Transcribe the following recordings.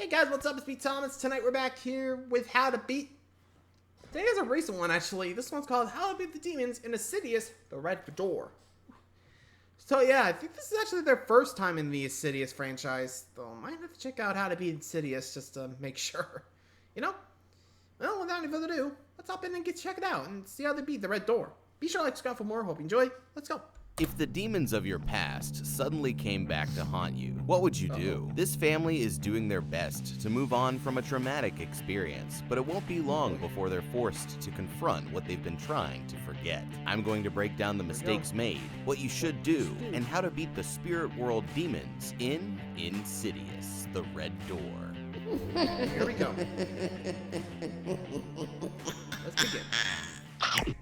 Hey guys, what's up? It's me, Thomas. Tonight we're back here with How to Beat. Today is a recent one, actually. This one's called How to Beat the Demons in Insidious, the Red Door. So yeah, I think this is actually their first time in the Insidious franchise. Though I might have to check out How to Beat Insidious just to make sure. You know? Well, without any further ado, let's hop in and check it out and see how they beat the Red Door. Be sure to like, subscribe for more. Hope you enjoy. Let's go. If the demons of your past suddenly came back to haunt you, what would you do? This family is doing their best to move on from a traumatic experience, but it won't be long before they're forced to confront what they've been trying to forget. I'm going to break down the mistakes made, what you should do, and how to beat the spirit world demons in Insidious, the Red Door. Here we go. Let's begin.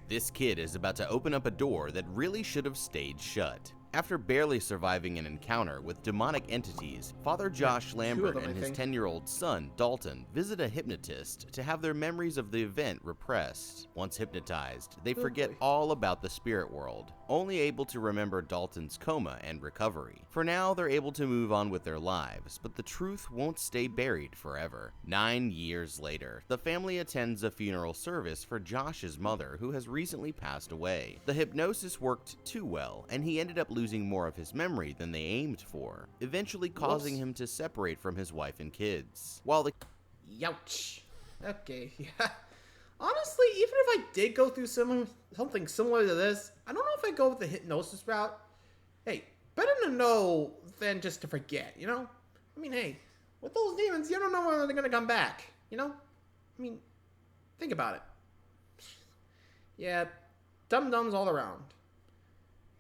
This kid is about to open up a door that really should have stayed shut. After barely surviving an encounter with demonic entities, Father Josh Lambert and his 10-year-old son, Dalton, visit a hypnotist to have their memories of the event repressed. Once hypnotized, they forget all about the spirit world, only able to remember Dalton's coma and recovery. For now, they're able to move on with their lives, but the truth won't stay buried forever. 9 years later, the family attends a funeral service for Josh's mother, who has recently passed away. The hypnosis worked too well, and he ended up losing more of his memory than they aimed for, eventually causing him to separate from his wife and kids. While the Youch. Okay, yeah. Honestly, even if I did go through something similar to this, I don't know if I'd go with the hypnosis route. Hey, better to know than just to forget, you know? I mean, hey, with those demons, you don't know when they're gonna come back, you know? I mean, think about it. Yeah, dum-dums all around.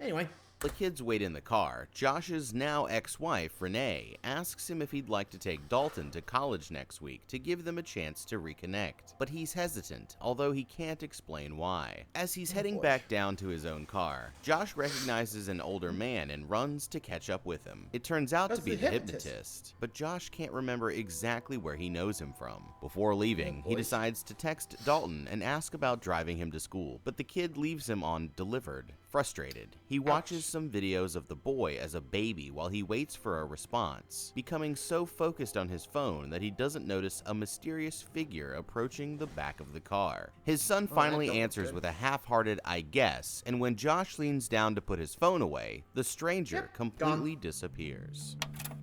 Anyway. The kids wait in the car. Josh's now ex-wife, Renee, asks him if he'd like to take Dalton to college next week to give them a chance to reconnect. But he's hesitant, although he can't explain why. As he's heading back down to his own car, Josh recognizes an older man and runs to catch up with him. It turns out to be the hypnotist, but Josh can't remember exactly where he knows him from. Before leaving, he decides to text Dalton and ask about driving him to school, but the kid leaves him on delivered. Frustrated, he watches some videos of the boy as a baby while he waits for a response, becoming so focused on his phone that he doesn't notice a mysterious figure approaching the back of the car. His son finally answers with a half-hearted "I guess," and when Josh leans down to put his phone away, the stranger completely disappears.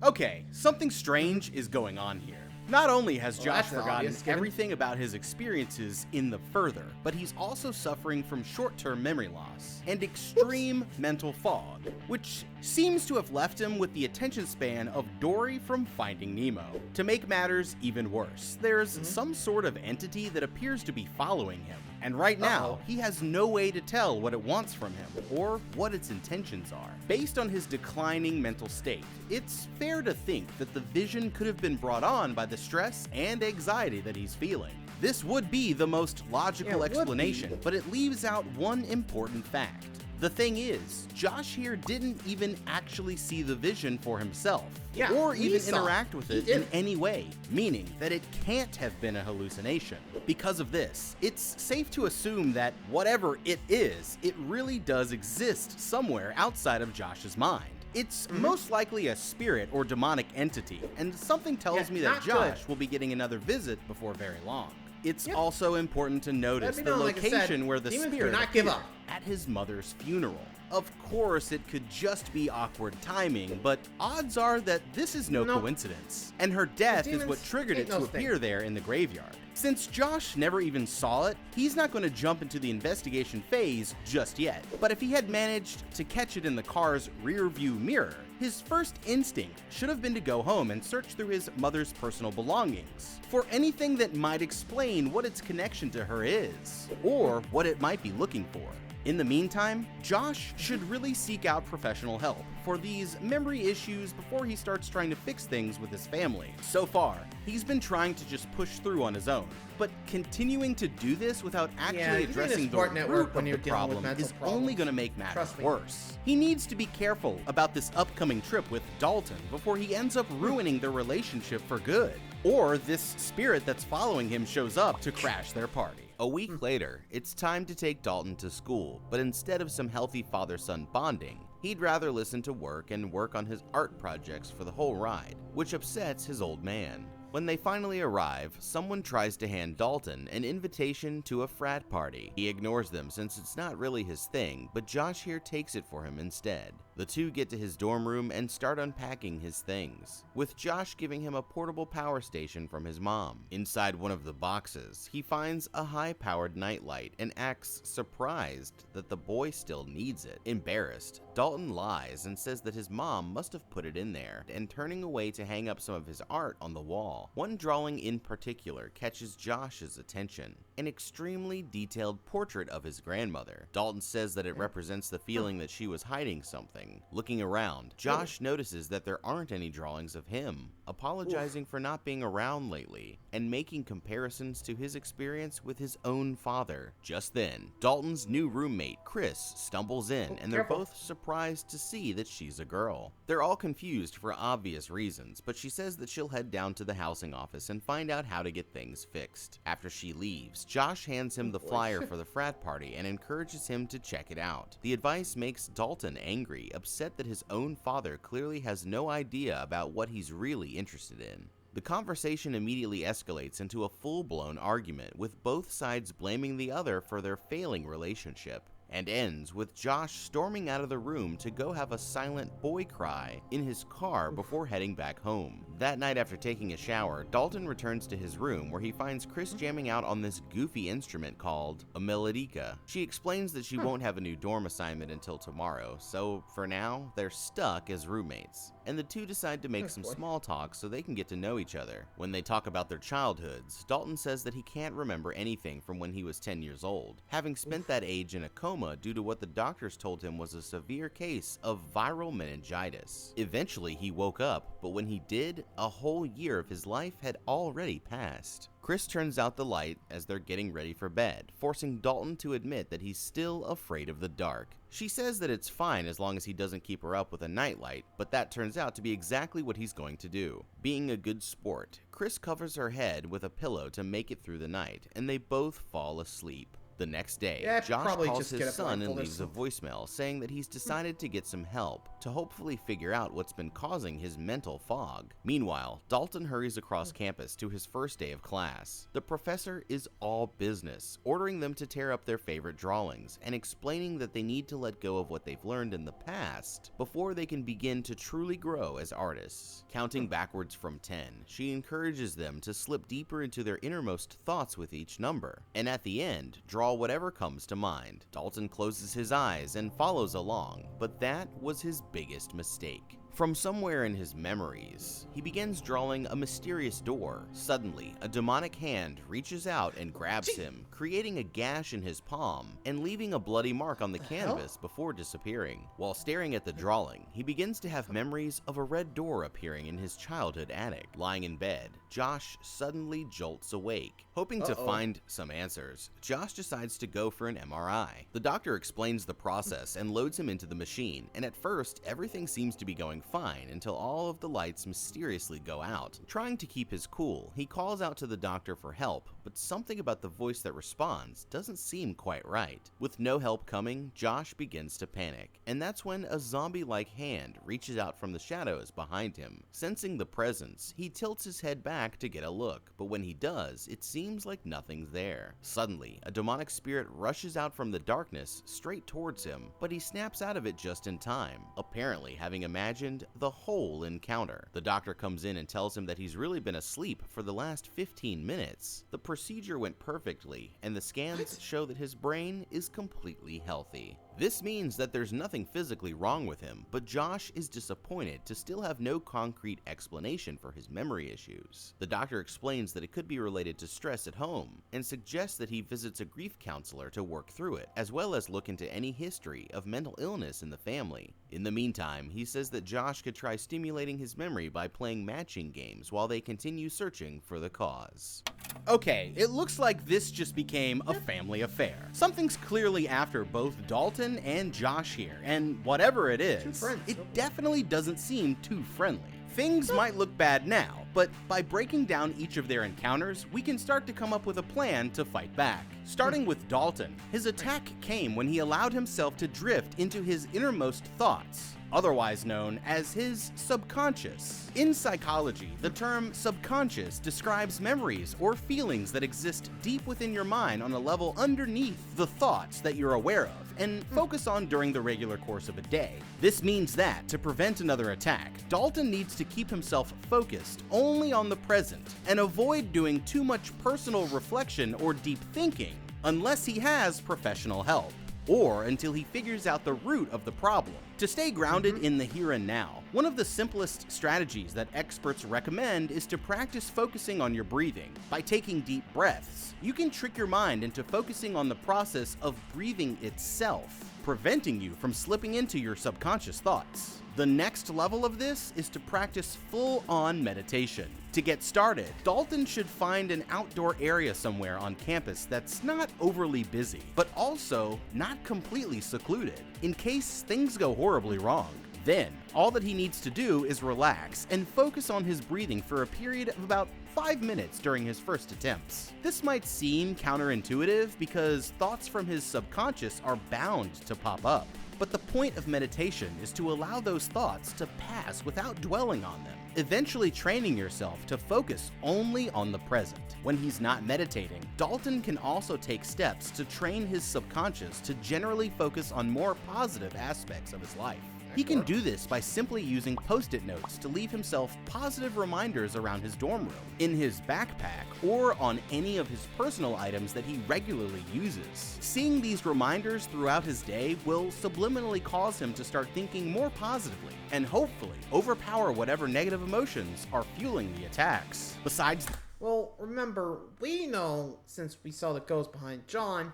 Okay, something strange is going on here. Not only has Josh forgotten everything about his experiences in the Further, but he's also suffering from short-term memory loss and extreme mental fog, which seems to have left him with the attention span of Dory from Finding Nemo. To make matters even worse, there's some sort of entity that appears to be following him, and right now, he has no way to tell what it wants from him or what its intentions are. Based on his declining mental state, it's fair to think that the vision could have been brought on by the stress and anxiety that he's feeling. This would be the most logical explanation, but it leaves out one important fact. The thing is, Josh here didn't even actually see the vision for himself, or even interact with it in any way, meaning that it can't have been a hallucination. Because of this, it's safe to assume that whatever it is, it really does exist somewhere outside of Josh's mind. It's most likely a spirit or demonic entity, and something tells me that Josh will be getting another visit before very long. It's also important to notice the location where the spirit appeared at his mother's funeral. Of course, it could just be awkward timing, but odds are that this is no coincidence, and her death is what triggered it to appear there in the graveyard. Since Josh never even saw it, he's not going to jump into the investigation phase just yet. But if he had managed to catch it in the car's rear view mirror, his first instinct should have been to go home and search through his mother's personal belongings for anything that might explain what its connection to her is, or what it might be looking for. In the meantime, Josh should really seek out professional help for these memory issues before he starts trying to fix things with his family. So far, he's been trying to just push through on his own, but continuing to do this without actually addressing the root of the problem is only going to make matters worse. He needs to be careful about this upcoming trip with Dalton before he ends up ruining their relationship for good, or this spirit that's following him shows up to crash their party. A week later, it's time to take Dalton to school, but instead of some healthy father-son bonding, he'd rather listen to work and work on his art projects for the whole ride, which upsets his old man. When they finally arrive, someone tries to hand Dalton an invitation to a frat party. He ignores them since it's not really his thing, but Josh here takes it for him instead. The two get to his dorm room and start unpacking his things, with Josh giving him a portable power station from his mom. Inside one of the boxes, he finds a high-powered nightlight and acts surprised that the boy still needs it. Embarrassed, Dalton lies and says that his mom must have put it in there, and turning away to hang up some of his art on the wall. One drawing in particular catches Josh's attention, an extremely detailed portrait of his grandmother. Dalton says that it represents the feeling that she was hiding something. Looking around, Josh notices that there aren't any drawings of him, apologizing for not being around lately, and making comparisons to his experience with his own father. Just then, Dalton's new roommate, Chris, stumbles in, and they're both surprised to see that she's a girl. They're all confused for obvious reasons, but she says that she'll head down to the housing office and find out how to get things fixed. After she leaves, Josh hands him the flyer for the frat party and encourages him to check it out. The advice makes Dalton angry, upset that his own father clearly has no idea about what he's really interested in. The conversation immediately escalates into a full-blown argument, with both sides blaming the other for their failing relationship, and ends with Josh storming out of the room to go have a silent boy cry in his car before heading back home. That night, after taking a shower, Dalton returns to his room where he finds Chris jamming out on this goofy instrument called a melodica. She explains that she won't have a new dorm assignment until tomorrow, so for now, they're stuck as roommates. And the two decide to make some small talk so they can get to know each other. When they talk about their childhoods, Dalton says that he can't remember anything from when he was 10 years old, having spent that age in a coma due to what the doctors told him was a severe case of viral meningitis. Eventually, he woke up, but when he did, a whole year of his life had already passed. Chris turns out the light as they're getting ready for bed, forcing Dalton to admit that he's still afraid of the dark. She says that it's fine as long as he doesn't keep her up with a nightlight, but that turns out to be exactly what he's going to do. Being a good sport, Chris covers her head with a pillow to make it through the night, and they both fall asleep. The next day, Josh calls his son and leaves a voicemail saying that he's decided to get some help to hopefully figure out what's been causing his mental fog. Meanwhile, Dalton hurries across campus to his first day of class. The professor is all business, ordering them to tear up their favorite drawings and explaining that they need to let go of what they've learned in the past before they can begin to truly grow as artists. Counting backwards from 10, she encourages them to slip deeper into their innermost thoughts with each number, and at the end, draw whatever comes to mind. Dalton closes his eyes and follows along, but that was his biggest mistake. From somewhere in his memories, he begins drawing a mysterious door. Suddenly, a demonic hand reaches out and grabs him, creating a gash in his palm and leaving a bloody mark on the canvas before disappearing. While staring at the drawing, he begins to have memories of a red door appearing in his childhood attic. Lying in bed, Josh suddenly jolts awake. Hoping to find some answers, Josh decides to go for an MRI. The doctor explains the process and loads him into the machine, and at first, everything seems to be going fine until all of the lights mysteriously go out. Trying to keep his cool, he calls out to the doctor for help, but something about the voice that responds doesn't seem quite right. With no help coming, Josh begins to panic, and that's when a zombie-like hand reaches out from the shadows behind him. Sensing the presence, he tilts his head back to get a look, but when he does, it seems like nothing's there. Suddenly, a demonic spirit rushes out from the darkness straight towards him, but he snaps out of it just in time, apparently having imagined the whole encounter. The doctor comes in and tells him that he's really been asleep for the last 15 minutes. The procedure went perfectly, and the scans show that his brain is completely healthy. This means that there's nothing physically wrong with him, but Josh is disappointed to still have no concrete explanation for his memory issues. The doctor explains that it could be related to stress at home, and suggests that he visits a grief counselor to work through it, as well as look into any history of mental illness in the family. In the meantime, he says that Josh could try stimulating his memory by playing matching games while they continue searching for the cause. Okay, it looks like this just became a family affair. Something's clearly after both Dalton and Josh here, and whatever it is, it definitely doesn't seem too friendly. Things might look bad now, but by breaking down each of their encounters, we can start to come up with a plan to fight back. Starting with Dalton, his attack came when he allowed himself to drift into his innermost thoughts, otherwise known as his subconscious. In psychology, the term subconscious describes memories or feelings that exist deep within your mind on a level underneath the thoughts that you're aware of and focus on during the regular course of a day. This means that, to prevent another attack, Dalton needs to keep himself focused only on the present and avoid doing too much personal reflection or deep thinking unless he has professional help, or until he figures out the root of the problem. To stay grounded in the here and now, one of the simplest strategies that experts recommend is to practice focusing on your breathing. By taking deep breaths, you can trick your mind into focusing on the process of breathing itself, preventing you from slipping into your subconscious thoughts. The next level of this is to practice full-on meditation. To get started, Dalton should find an outdoor area somewhere on campus that's not overly busy, but also not completely secluded, in case things go horribly wrong. Then, all that he needs to do is relax and focus on his breathing for a period of about 5 minutes during his first attempts. This might seem counterintuitive because thoughts from his subconscious are bound to pop up. But the point of meditation is to allow those thoughts to pass without dwelling on them, eventually training yourself to focus only on the present. When he's not meditating, Dalton can also take steps to train his subconscious to generally focus on more positive aspects of his life. He can do this by simply using post-it notes to leave himself positive reminders around his dorm room, in his backpack, or on any of his personal items that he regularly uses. Seeing these reminders throughout his day will subliminally cause him to start thinking more positively, and hopefully overpower whatever negative emotions are fueling the attacks. Besides, well, remember, we know, since we saw the ghost behind John,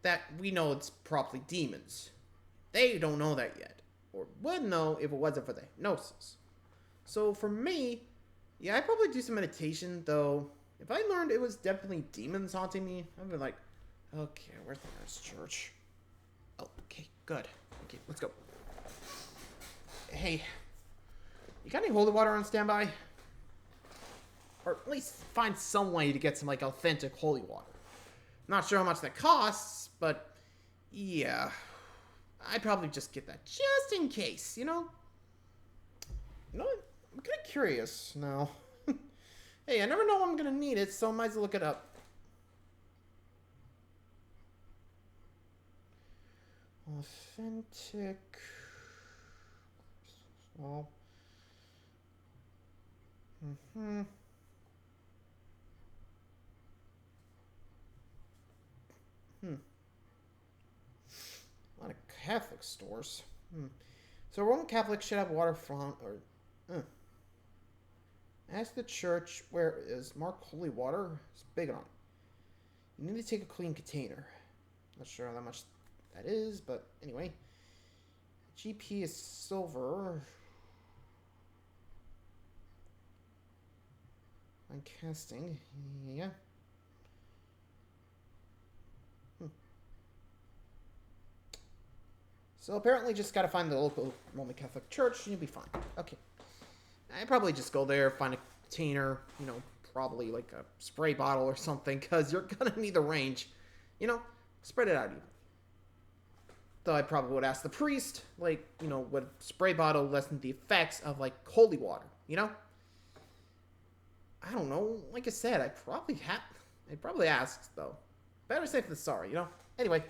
that we know it's probably demons. They don't know that yet, or would know if it wasn't for the hypnosis. So for me, yeah, I'd probably do some meditation, though if I learned it was definitely demons haunting me, I'd be like, okay, where's the nearest church? Oh, okay, good. Okay, let's go. Hey, you got any holy water on standby? Or at least find some way to get some, like, authentic holy water. Not sure how much that costs, but yeah, I'd probably just get that just in case, you know? You know what? I'm kind of curious now. Hey, I never know when I'm going to need it, so I might as well look it up. Authentic. Well. A lot of Catholic stores. So Roman Catholics should have waterfront or ask the church where it is. Mark holy water. It's big on. You need to take a clean container. Not sure how much that is, but anyway. GP is silver. On casting. Yeah. So apparently just gotta find the local Roman Catholic church and you'll be fine. Okay. I'd probably just go there, find a container, you know, probably like a spray bottle or something, because you're gonna need the range. You know, spread it out even. Though I probably would ask the priest, like, you know, would spray bottle lessen the effects of, like, holy water, you know? I don't know. Like I said, I'd probably ask, though. Better safe than sorry, you know? Anyway.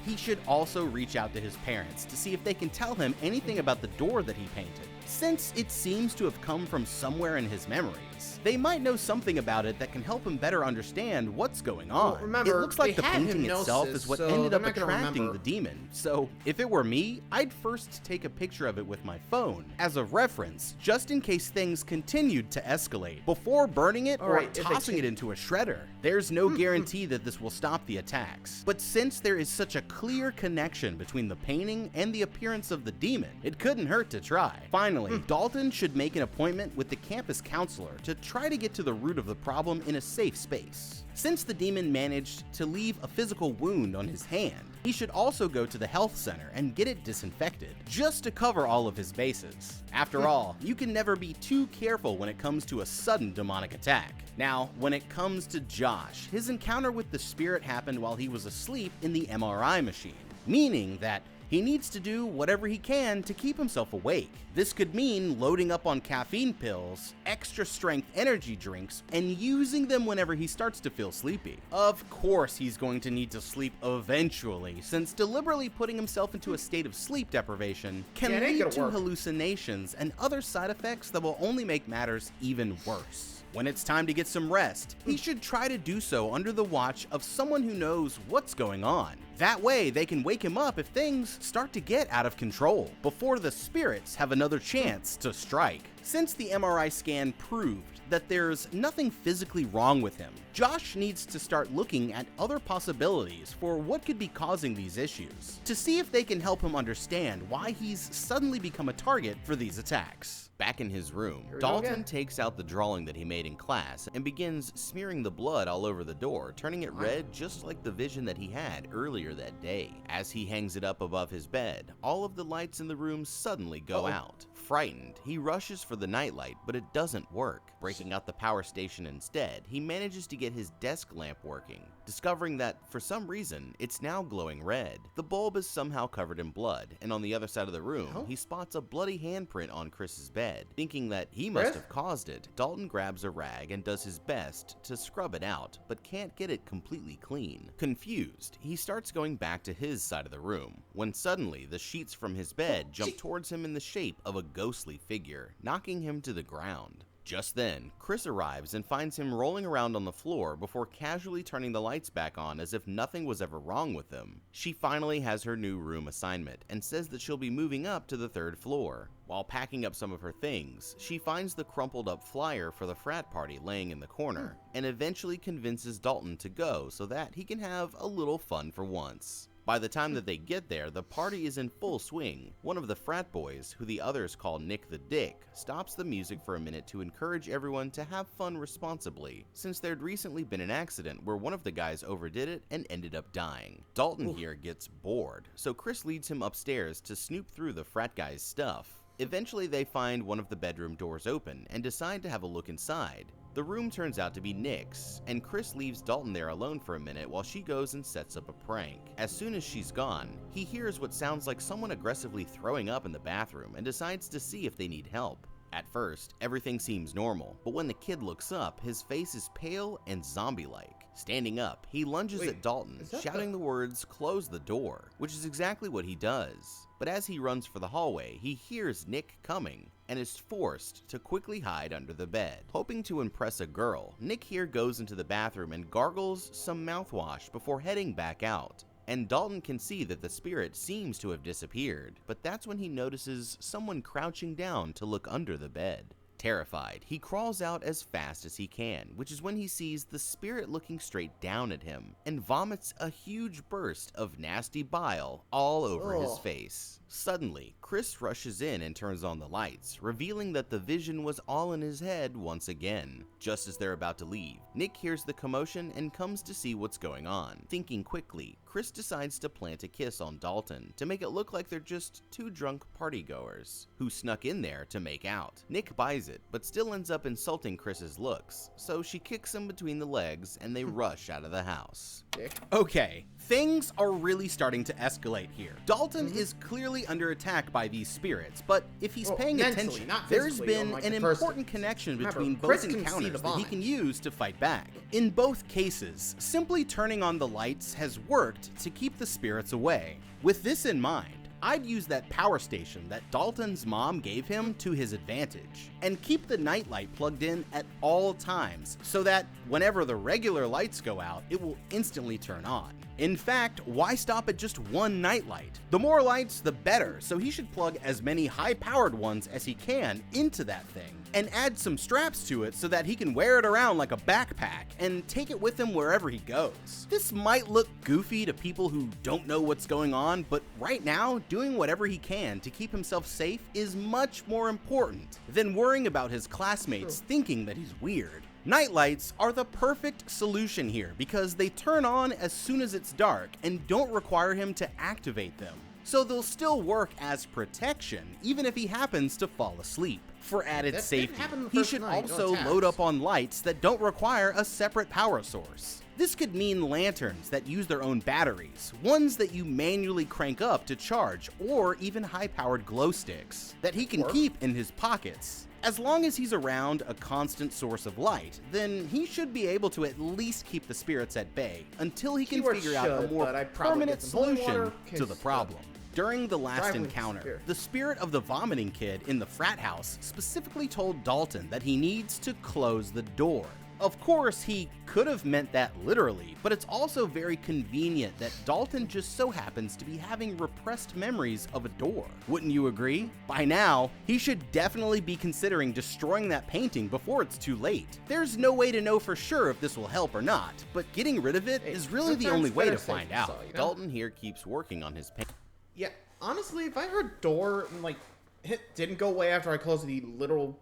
He should also reach out to his parents to see if they can tell him anything about the door that he painted. Since it seems to have come from somewhere in his memories, they might know something about it that can help him better understand what's going on. Well, remember, it looks like the painting hypnosis, itself is what so ended up they're not gonna attracting remember. the demon. So if it were me, I'd first take a picture of it with my phone as a reference, just in case things continued to escalate, before burning it or Alright, tossing it into a shredder. There's no guarantee that this will stop the attacks, but since there is such a clear connection between the painting and the appearance of the demon, it couldn't hurt to try. Finally, Dalton should make an appointment with the campus counselor to try to get to the root of the problem in a safe space. Since the demon managed to leave a physical wound on his hand, He should also go to the health center and get it disinfected, just to cover all of his bases. After all, you can never be too careful when it comes to a sudden demonic attack. Now, when it comes to Josh, his encounter with the spirit happened while he was asleep in the MRI machine, meaning that he needs to do whatever he can to keep himself awake. This could mean loading up on caffeine pills, extra strength energy drinks, and using them whenever he starts to feel sleepy. Of course he's going to need to sleep eventually, since deliberately putting himself into a state of sleep deprivation can lead to hallucinations and other side effects that will only make matters even worse. When it's time to get some rest, he should try to do so under the watch of someone who knows what's going on. That way, they can wake him up if things start to get out of control, before the spirits have another chance to strike. Since the MRI scan proved that there's nothing physically wrong with him, Josh needs to start looking at other possibilities for what could be causing these issues, to see if they can help him understand why he's suddenly become a target for these attacks. Back in his room, Dalton takes out the drawing that he made in class and begins smearing the blood all over the door, turning it red just like the vision that he had earlier that day. As he hangs it up above his bed, all of the lights in the room suddenly go out. Frightened, he rushes for the nightlight, but it doesn't work. Breaking out the power station instead, he manages to get his desk lamp working, discovering that, for some reason, it's now glowing red. The bulb is somehow covered in blood, and on the other side of the room, he spots a bloody handprint on Chris's bed. Thinking that he must have caused it, Dalton grabs a rag and does his best to scrub it out, but can't get it completely clean. Confused, he starts going back to his side of the room, when suddenly the sheets from his bed jump towards him in the shape of a ghostly figure, knocking him to the ground. Just then, Chris arrives and finds him rolling around on the floor before casually turning the lights back on as if nothing was ever wrong with him. She finally has her new room assignment and says that she'll be moving up to the 3rd floor. While packing up some of her things, she finds the crumpled up flyer for the frat party laying in the corner, and eventually convinces Dalton to go so that he can have a little fun for once. By the time that they get there, the party is in full swing. One of the frat boys, who the others call Nick the Dick, stops the music for a minute to encourage everyone to have fun responsibly, since there'd recently been an accident where one of the guys overdid it and ended up dying. Dalton here gets bored, so Chris leads him upstairs to snoop through the frat guy's stuff. Eventually they find one of the bedroom doors open and decide to have a look inside. The room turns out to be Nick's, and Chris leaves Dalton there alone for a minute while she goes and sets up a prank. As soon as she's gone, he hears what sounds like someone aggressively throwing up in the bathroom and decides to see if they need help. At first, everything seems normal, but when the kid looks up, his face is pale and zombie-like. Standing up, he lunges at Dalton, shouting the words, "Close the door," which is exactly what he does. But as he runs for the hallway, he hears Nick coming and is forced to quickly hide under the bed. Hoping to impress a girl, Nick here goes into the bathroom and gargles some mouthwash before heading back out. And Dalton can see that the spirit seems to have disappeared, but that's when he notices someone crouching down to look under the bed. Terrified, he crawls out as fast as he can, which is when he sees the spirit looking straight down at him and vomits a huge burst of nasty bile all over his face. Suddenly, Chris rushes in and turns on the lights, revealing that the vision was all in his head once again. Just as they're about to leave, Nick hears the commotion and comes to see what's going on. Thinking quickly, Chris decides to plant a kiss on Dalton to make it look like they're just two drunk partygoers who snuck in there to make out. Nick buys it, but still ends up insulting Chris's looks, so she kicks him between the legs and they rush out of the house. Okay, things are really starting to escalate here. Dalton is clearly under attack by these spirits, but if he's paying attention, there's been an important connection between both encounters that he can use to fight back. In both cases, simply turning on the lights has worked to keep the spirits away. With this in mind, I'd use that power station that Dalton's mom gave him to his advantage, and keep the nightlight plugged in at all times so that whenever the regular lights go out, it will instantly turn on. In fact, why stop at just one nightlight? The more lights, the better, so he should plug as many high-powered ones as he can into that thing, and add some straps to it so that he can wear it around like a backpack and take it with him wherever he goes. This might look goofy to people who don't know what's going on, but right now, doing whatever he can to keep himself safe is much more important than worrying about his classmates thinking that he's weird. Nightlights are the perfect solution here because they turn on as soon as it's dark and don't require him to activate them. So they'll still work as protection even if he happens to fall asleep. For added safety, he should also load up on lights that don't require a separate power source. This could mean lanterns that use their own batteries, ones that you manually crank up to charge, or even high-powered glow sticks that he can keep in his pockets. As long as he's around a constant source of light, then he should be able to at least keep the spirits at bay until he can figure out a more permanent solution to the problem. During the last encounter, the spirit of the vomiting kid in the frat house specifically told Dalton that he needs to close the door. Of course, he could have meant that literally, but it's also very convenient that Dalton just so happens to be having repressed memories of a door. Wouldn't you agree? By now, he should definitely be considering destroying that painting before it's too late. There's no way to know for sure if this will help or not, but getting rid of it is really the only way to find out. Dalton here keeps working on his painting. Yeah, honestly, if I heard door and like it didn't go away after I closed the literal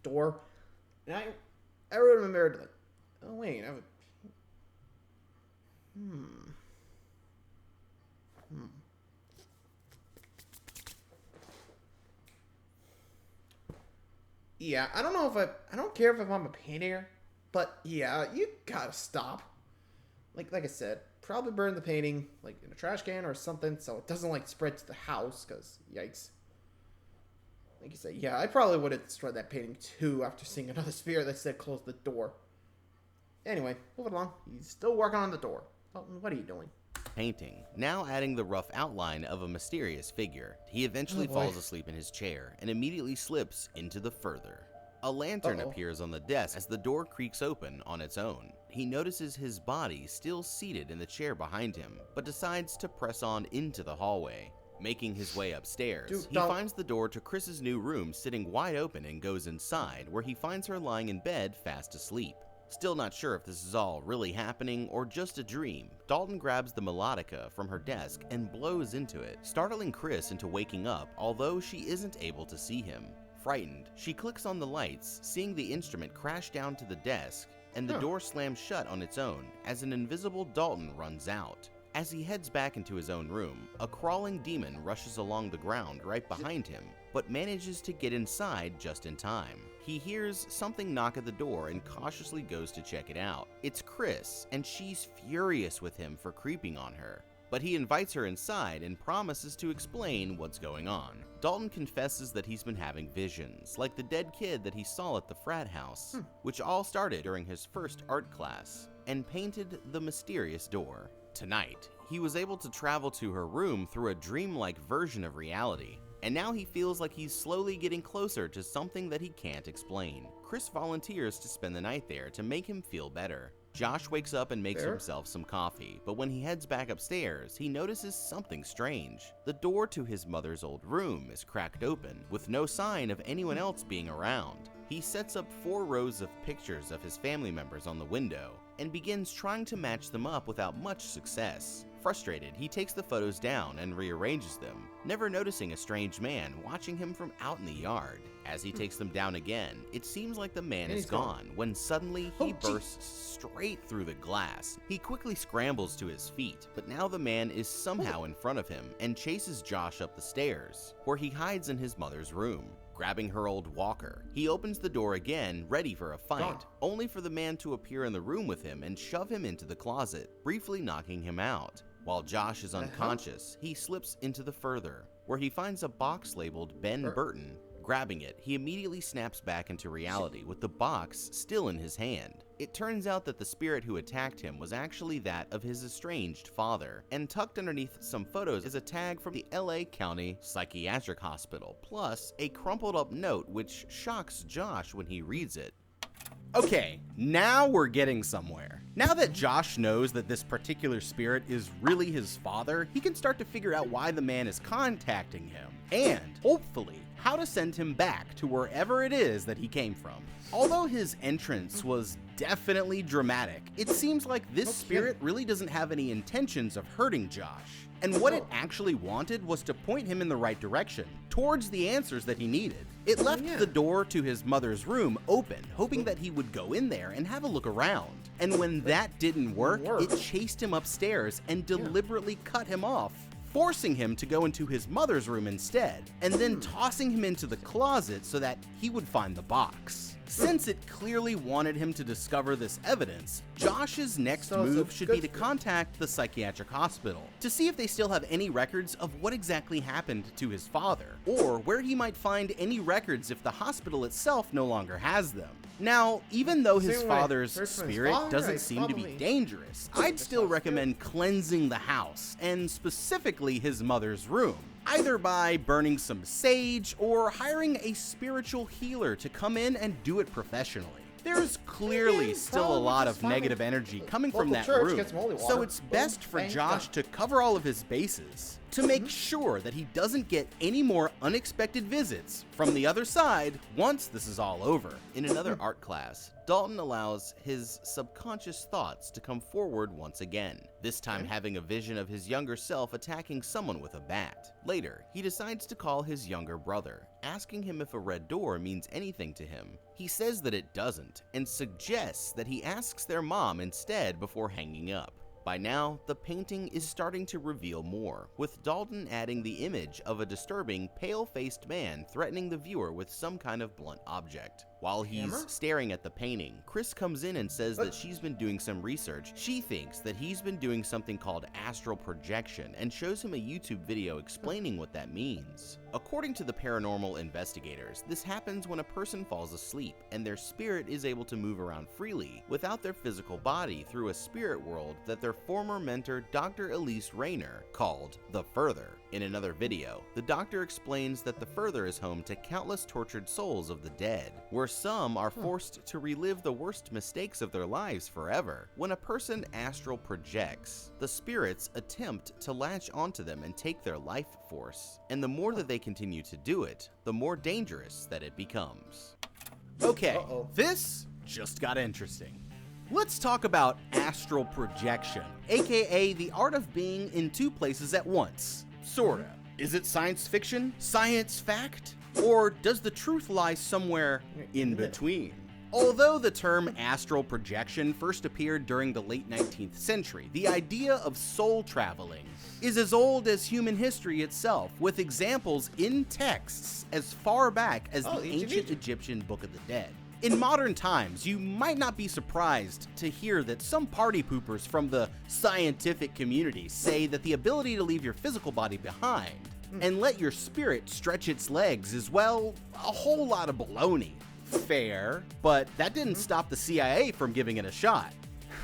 door, and I would remember like, oh wait, I would. Yeah, I don't know if I don't care if I'm a painter, but yeah, you gotta stop. Like I said, probably burn the painting like in a trash can or something so it doesn't like spread to the house, cause yikes. Like you said, yeah, I probably would have destroyed that painting too after seeing another spirit that said close the door. Anyway, moving along. He's still working on the door. What are you doing? Painting, now adding the rough outline of a mysterious figure. He eventually falls asleep in his chair and immediately slips into the further. A lantern appears on the desk as the door creaks open on its own. He notices his body still seated in the chair behind him, but decides to press on into the hallway. Making his way upstairs, he finds the door to Chris's new room sitting wide open and goes inside, where he finds her lying in bed fast asleep. Still not sure if this is all really happening or just a dream, Dalton grabs the melodica from her desk and blows into it, startling Chris into waking up, although she isn't able to see him. Frightened, she clicks on the lights, seeing the instrument crash down to the desk, and the door slams shut on its own as an invisible Dalton runs out. As he heads back into his own room, a crawling demon rushes along the ground right behind him, but manages to get inside just in time. He hears something knock at the door and cautiously goes to check it out. It's Chris, and she's furious with him for creeping on her. But he invites her inside and promises to explain what's going on. Dalton confesses that he's been having visions, like the dead kid that he saw at the frat house, which all started during his first art class, and painted the mysterious door. Tonight, he was able to travel to her room through a dreamlike version of reality, and now he feels like he's slowly getting closer to something that he can't explain. Chris volunteers to spend the night there to make him feel better. Josh wakes up and makes himself some coffee, but when he heads back upstairs, he notices something strange. The door to his mother's old room is cracked open, with no sign of anyone else being around. He sets up 4 rows of pictures of his family members on the window, and begins trying to match them up without much success. Frustrated, he takes the photos down and rearranges them, never noticing a strange man watching him from out in the yard. As he takes them down again, it seems like the man is gone, when suddenly he bursts straight through the glass. He quickly scrambles to his feet, but now the man is somehow in front of him and chases Josh up the stairs, where he hides in his mother's room. Grabbing her old walker, he opens the door again, ready for a fight, only for the man to appear in the room with him and shove him into the closet, briefly knocking him out. While Josh is unconscious, he slips into the further, where he finds a box labeled Ben Burton. Grabbing it, he immediately snaps back into reality with the box still in his hand. It turns out that the spirit who attacked him was actually that of his estranged father, and tucked underneath some photos is a tag from the LA County Psychiatric Hospital, plus a crumpled up note which shocks Josh when he reads it. Okay, now we're getting somewhere. Now that Josh knows that this particular spirit is really his father, he can start to figure out why the man is contacting him, and hopefully how to send him back to wherever it is that he came from. Although his entrance was definitely dramatic, it seems like this spirit really doesn't have any intentions of hurting Josh. And what it actually wanted was to point him in the right direction, towards the answers that he needed. It left the door to his mother's room open, hoping that he would go in there and have a look around. And when that didn't work, it chased him upstairs and deliberately cut him off, forcing him to go into his mother's room instead, and then tossing him into the closet so that he would find the box. Since it clearly wanted him to discover this evidence, Josh's next move should be to contact the psychiatric hospital to see if they still have any records of what exactly happened to his father, or where he might find any records if the hospital itself no longer has them. Now, even though his father's spirit doesn't seem to be dangerous, I'd still recommend cleansing the house, and specifically his mother's room, either by burning some sage or hiring a spiritual healer to come in and do it professionally. There's clearly still a lot of negative energy coming from that room, so it's best for Josh to cover all of his bases to make sure that he doesn't get any more unexpected visits from the other side once this is all over. In another art class, Dalton allows his subconscious thoughts to come forward once again, this time having a vision of his younger self attacking someone with a bat. Later, he decides to call his younger brother, asking him if a red door means anything to him. He says that it doesn't, and suggests that he asks their mom instead before hanging up. By now, the painting is starting to reveal more, with Dalton adding the image of a disturbing, pale-faced man threatening the viewer with some kind of blunt object. While he's staring at the painting, Chris comes in and says that she's been doing some research. She thinks that he's been doing something called astral projection and shows him a YouTube video explaining what that means. According to the paranormal investigators, this happens when a person falls asleep and their spirit is able to move around freely without their physical body through a spirit world that their former mentor Dr. Elise Rayner called the Further. In another video, the doctor explains that the Further is home to countless tortured souls of the dead, where some are forced to relive the worst mistakes of their lives forever. When a person astral projects, the spirits attempt to latch onto them and take their life force, and the more that they continue to do it, the more dangerous that it becomes. Okay, this just got interesting. Let's talk about astral projection, aka the art of being in two places at once. Sorta. Is it science fiction? Science fact? Or does the truth lie somewhere in between? Although the term astral projection first appeared during the late 19th century, the idea of soul traveling is as old as human history itself, with examples in texts as far back as the ancient Egyptian Book of the Dead. In modern times, you might not be surprised to hear that some party poopers from the scientific community say that the ability to leave your physical body behind and let your spirit stretch its legs is, well, a whole lot of baloney. Fair, but that didn't stop the CIA from giving it a shot.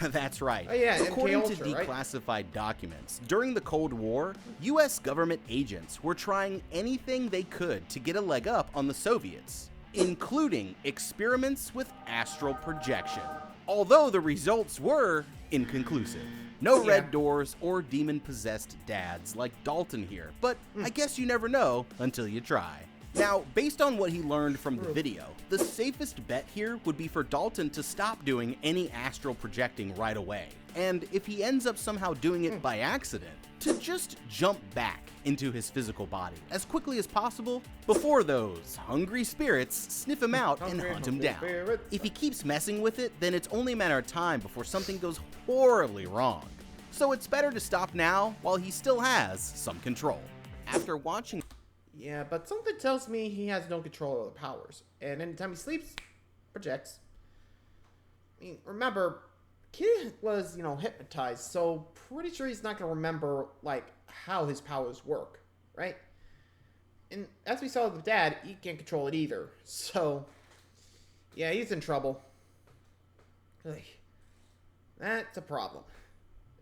That's right. According to declassified documents, during the Cold War, US government agents were trying anything they could to get a leg up on the Soviets, including experiments with astral projection, although the results were inconclusive. No red doors or demon-possessed dads like Dalton here, but I guess you never know until you try. Now, based on what he learned from the video, the safest bet here would be for Dalton to stop doing any astral projecting right away, and if he ends up somehow doing it by accident, to just jump back into his physical body as quickly as possible before those hungry spirits sniff him out and hunt him down. If he keeps messing with it, then it's only a matter of time before something goes horribly wrong. So it's better to stop now while he still has some control. After watching... Yeah, but something tells me he has no control over the powers. And anytime he sleeps, projects. I mean, remember, kid was, hypnotized, so pretty sure he's not going to remember, how his powers work, right? And as we saw with the dad, he can't control it either. So, yeah, he's in trouble. That's a problem.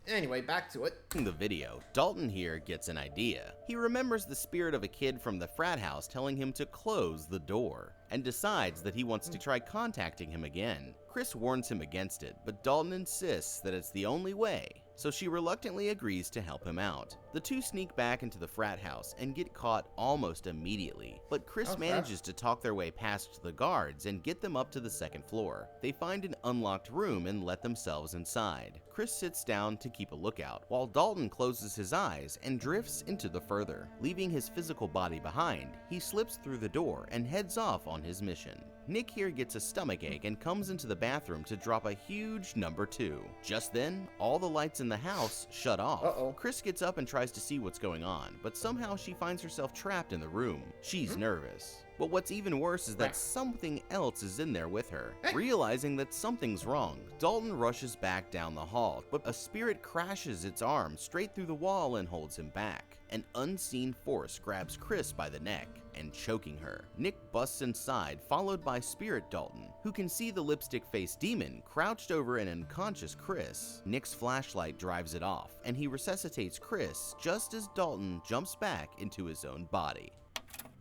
Anyway, back to it. In the video, Dalton here gets an idea. He remembers the spirit of a kid from the frat house telling him to close the door, and decides that he wants to try contacting him again. Chris warns him against it, but Dalton insists that it's the only way, so she reluctantly agrees to help him out. The two sneak back into the frat house and get caught almost immediately, but Chris manages to talk their way past the guards and get them up to the second floor. They find an unlocked room and let themselves inside. Chris sits down to keep a lookout, while Dalton closes his eyes and drifts into the further. Leaving his physical body behind, he slips through the door and heads off on his mission. Nick here gets a stomachache and comes into the bathroom to drop a huge number 2. Just then, all the lights in the house shut off. Chris gets up and tries to see what's going on, but somehow she finds herself trapped in the room. She's nervous. But what's even worse is that something else is in there with her. Realizing that something's wrong, Dalton rushes back down the hall, but a spirit crashes its arm straight through the wall and holds him back. An unseen force grabs Chris by the neck and choking her. Nick busts inside, followed by Spirit Dalton, who can see the lipstick-faced demon crouched over an unconscious Chris. Nick's flashlight drives it off, and he resuscitates Chris just as Dalton jumps back into his own body.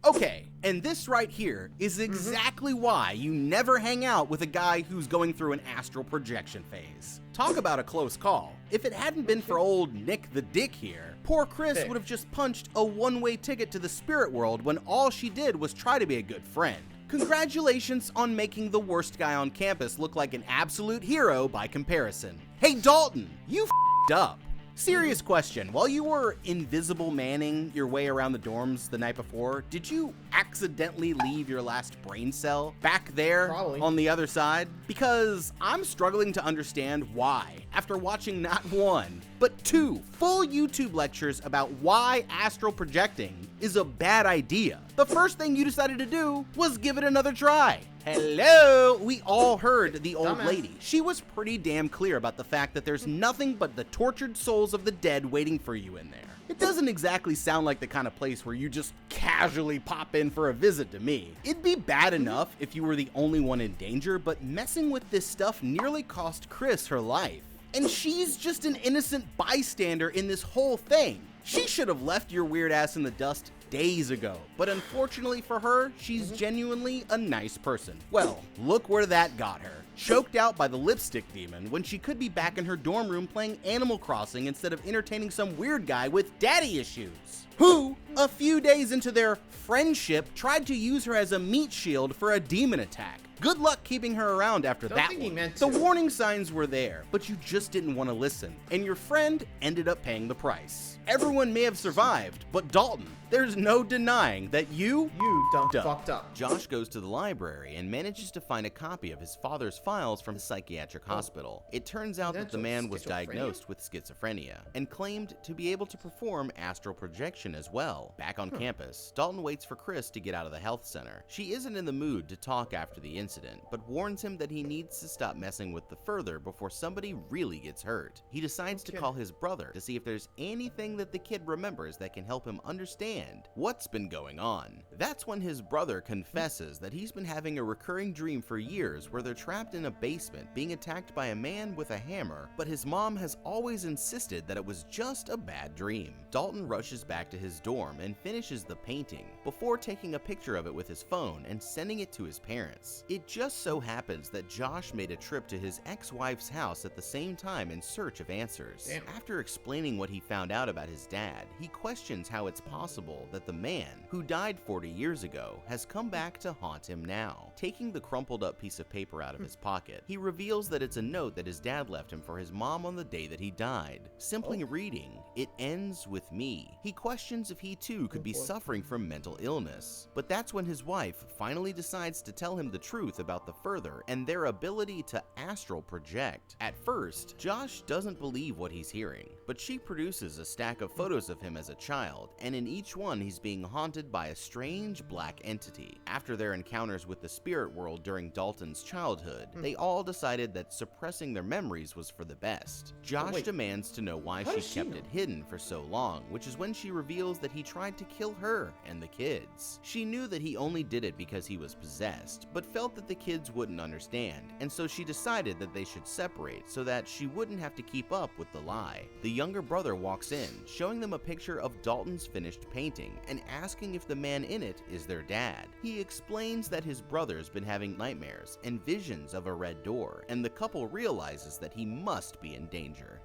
Okay, and this right here is exactly why you never hang out with a guy who's going through an astral projection phase. Talk about a close call. If it hadn't been for old Nick the Dick here, poor Chris would have just punched a one-way ticket to the spirit world when all she did was try to be a good friend. Congratulations on making the worst guy on campus look like an absolute hero by comparison. Hey Dalton, you f***ed up. Serious question, while you were invisible manning your way around the dorms the night before, did you accidentally leave your last brain cell back there on the other side? Because I'm struggling to understand why, after watching not 1, but 2 full YouTube lectures about why astral projecting is a bad idea, the first thing you decided to do was give it another try. Hello! We all heard the old lady. She was pretty damn clear about the fact that there's nothing but the tortured souls of the dead waiting for you in there. It doesn't exactly sound like the kind of place where you just casually pop in for a visit to me. It'd be bad enough if you were the only one in danger, but messing with this stuff nearly cost Chris her life. And she's just an innocent bystander in this whole thing. She should have left your weird ass in the dust days ago, but unfortunately for her, she's genuinely a nice person. Well, look where that got her. Choked out by the lipstick demon when she could be back in her dorm room playing Animal Crossing instead of entertaining some weird guy with daddy issues, who, a few days into their friendship, tried to use her as a meat shield for a demon attack. Good luck keeping her around after that one. The warning signs were there, but you just didn't want to listen, and your friend ended up paying the price. Everyone may have survived, but Dalton, there's no denying that you done fucked up. Josh goes to the library and manages to find a copy of his father's files from the psychiatric hospital. It turns out that the man was diagnosed with schizophrenia and claimed to be able to perform astral projection as well. Back on campus, Dalton waits for Chris to get out of the health center. She isn't in the mood to talk after the incident, but warns him that he needs to stop messing with the further before somebody really gets hurt. He decides to call his brother to see if there's anything that the kid remembers that can help him understand what's been going on. That's when his brother confesses that he's been having a recurring dream for years where they're trapped in a basement being attacked by a man with a hammer, but his mom has always insisted that it was just a bad dream. Dalton rushes back to his dorm and finishes the painting before taking a picture of it with his phone and sending it to his parents. It just so happens that Josh made a trip to his ex-wife's house at the same time in search of answers. After explaining what he found out about his dad, he questions how it's possible that the man, who died 40 years ago, has come back to haunt him now. Taking the crumpled up piece of paper out of his pocket, he reveals that it's a note that his dad left him for his mom on the day that he died. Simply reading, "It ends with me." He questions if he too could be suffering from mental illness. But that's when his wife finally decides to tell him the truth about the further and their ability to astral project. At first, Josh doesn't believe what he's hearing, but she produces a stack of photos of him as a child, and in each one he's being haunted by a strange black entity. After their encounters with the spirit world during Dalton's childhood, they all decided that suppressing their memories was for the best. Josh demands to know why she kept it hidden for so long, which is when she reveals that he tried to kill her and the kids. She knew that he only did it because he was possessed, but felt that the kids wouldn't understand, and so she decided that they should separate so that she wouldn't have to keep up with the lie. The younger brother walks in, showing them a picture of Dalton's finished painting and asking if the man in it is their dad. He explains that his brother's been having nightmares and visions of a red door, and the couple realizes that he must be in danger.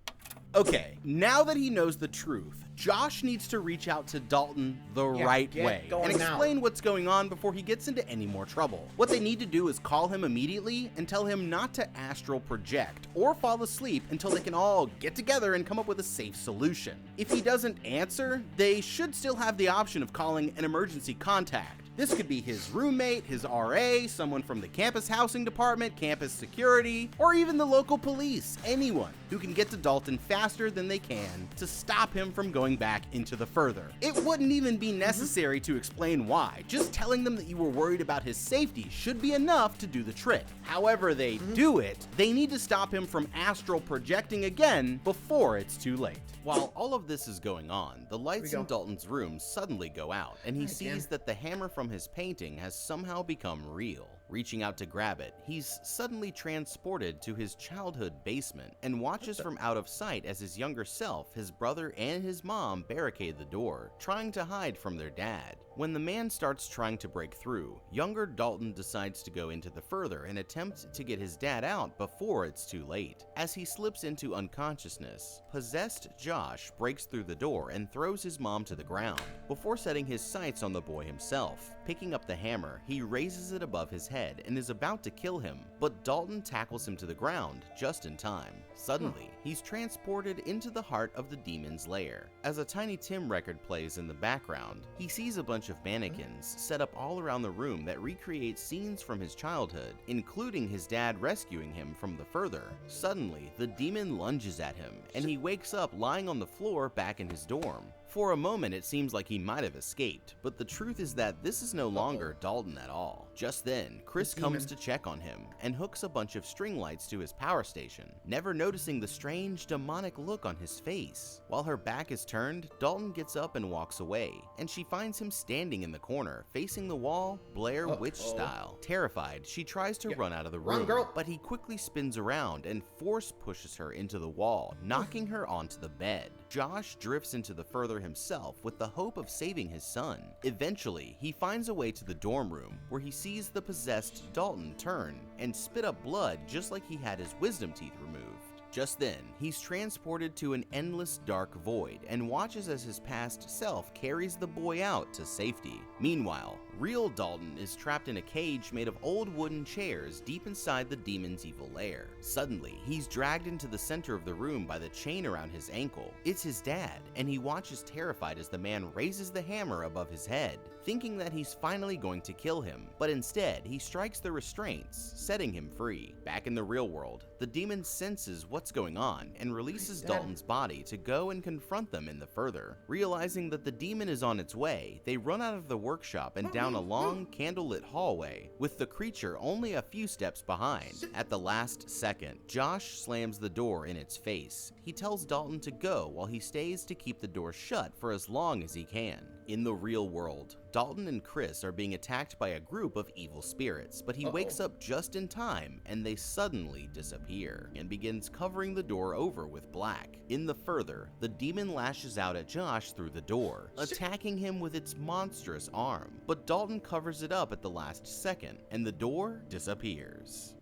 Okay, now that he knows the truth, Josh needs to reach out to Dalton the right way and explain what's going on before he gets into any more trouble. What they need to do is call him immediately and tell him not to astral project or fall asleep until they can all get together and come up with a safe solution. If he doesn't answer, they should still have the option of calling an emergency contact. This could be his roommate, his RA, someone from the campus housing department, campus security, or even the local police, anyone who can get to Dalton faster than they can to stop him from going back into the further. It wouldn't even be necessary to explain why. Just telling them that you were worried about his safety should be enough to do the trick. However they do it, they need to stop him from astral projecting again before it's too late. While all of this is going on, the lights in Dalton's room suddenly go out, and he sees that the hammer from his painting has somehow become real. Reaching out to grab it, he's suddenly transported to his childhood basement and watches from out of sight as his younger self, his brother, and his mom barricade the door, trying to hide from their dad. When the man starts trying to break through, younger Dalton decides to go into the further and attempt to get his dad out before it's too late. As he slips into unconsciousness, possessed Josh breaks through the door and throws his mom to the ground, before setting his sights on the boy himself. Picking up the hammer, he raises it above his head and is about to kill him, but Dalton tackles him to the ground just in time. Suddenly, he's transported into the heart of the demon's lair. As a Tiny Tim record plays in the background, he sees a bunch of mannequins set up all around the room that recreate scenes from his childhood, including his dad rescuing him from the further. Suddenly, the demon lunges at him, and he wakes up lying on the floor back in his dorm. For a moment, it seems like he might have escaped, but the truth is that this is no longer Dalton at all. Just then, Chris comes to check on him and hooks a bunch of string lights to his power station, never noticing the strange demonic look on his face. While her back is turned, Dalton gets up and walks away, and she finds him standing in the corner, facing the wall, Blair Witch style. Terrified, she tries to run out of the room, but he quickly spins around and force pushes her into the wall, knocking her onto the bed. Josh drifts into the further himself with the hope of saving his son. Eventually, he finds a way to the dorm room, where he sees the possessed Dalton turn and spit up blood just like he had his wisdom teeth removed. Just then, he's transported to an endless dark void and watches as his past self carries the boy out to safety. Meanwhile, real Dalton is trapped in a cage made of old wooden chairs deep inside the demon's evil lair. Suddenly, he's dragged into the center of the room by the chain around his ankle. It's his dad, and he watches terrified as the man raises the hammer above his head, thinking that he's finally going to kill him, but instead he strikes the restraints, setting him free. Back in the real world, the demon senses what's going on and releases Dalton's body to go and confront them in the further. Realizing that the demon is on its way, they run out of the workshop and down a long candlelit hallway, with the creature only a few steps behind. At the last second, Josh slams the door in its face. He tells Dalton to go while he stays to keep the door shut for as long as he can. In the real world, Dalton and Chris are being attacked by a group of evil spirits, but he wakes up just in time and they suddenly disappear and begins covering the door over with black. In the further, the demon lashes out at Josh through the door, attacking him with its monstrous arm, but Dalton covers it up at the last second and the door disappears.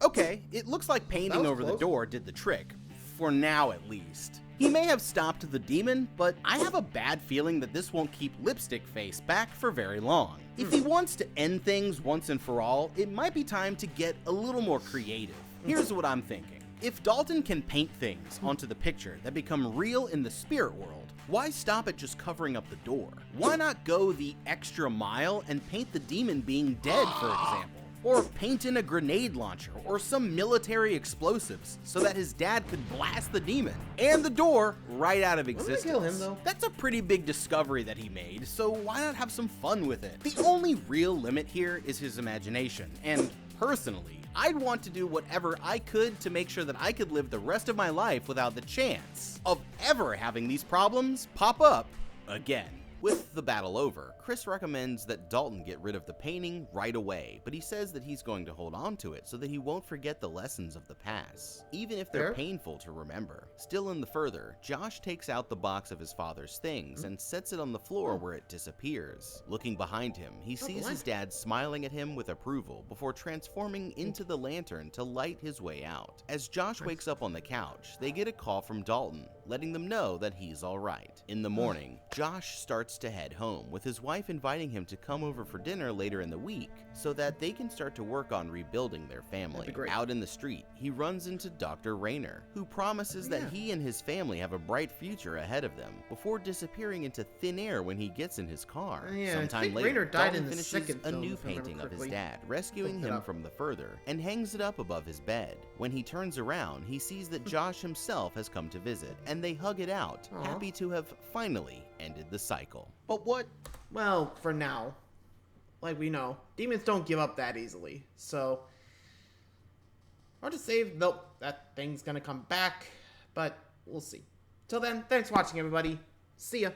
Okay, it looks like painting over the door did the trick, for now at least. He may have stopped the demon, but I have a bad feeling that this won't keep Lipstick Face back for very long. If he wants to end things once and for all, it might be time to get a little more creative. Here's what I'm thinking. If Dalton can paint things onto the picture that become real in the spirit world, why stop at just covering up the door? Why not go the extra mile and paint the demon being dead, for example? Or paint in a grenade launcher or some military explosives so that his dad could blast the demon and the door right out of existence. Kill him, though. That's a pretty big discovery that he made, so why not have some fun with it? The only real limit here is his imagination, and personally, I'd want to do whatever I could to make sure that I could live the rest of my life without the chance of ever having these problems pop up again. With the battle over, Chris recommends that Dalton get rid of the painting right away, but he says that he's going to hold on to it so that he won't forget the lessons of the past, even if they're painful to remember. Still in the further, Josh takes out the box of his father's things and sets it on the floor where it disappears. Looking behind him, he sees his dad smiling at him with approval before transforming into the lantern to light his way out. As Josh wakes up on the couch, they get a call from Dalton. letting them know that he's alright. In the morning, Josh starts to head home, with his wife inviting him to come over for dinner later in the week so that they can start to work on rebuilding their family. Out in the street, he runs into Dr. Rayner, who promises that he and his family have a bright future ahead of them, before disappearing into thin air when he gets in his car. Sometime later, Dalton finishes a new painting of his dad, rescuing him from the further, and hangs it up above his bed. When he turns around, he sees that Josh himself has come to visit, and they hug it out, happy to have finally ended the cycle. But what? Well, for now. Like we know, demons don't give up that easily, so... Hard to say, though, that thing's gonna come back, but we'll see. Till then, thanks for watching, everybody. See ya.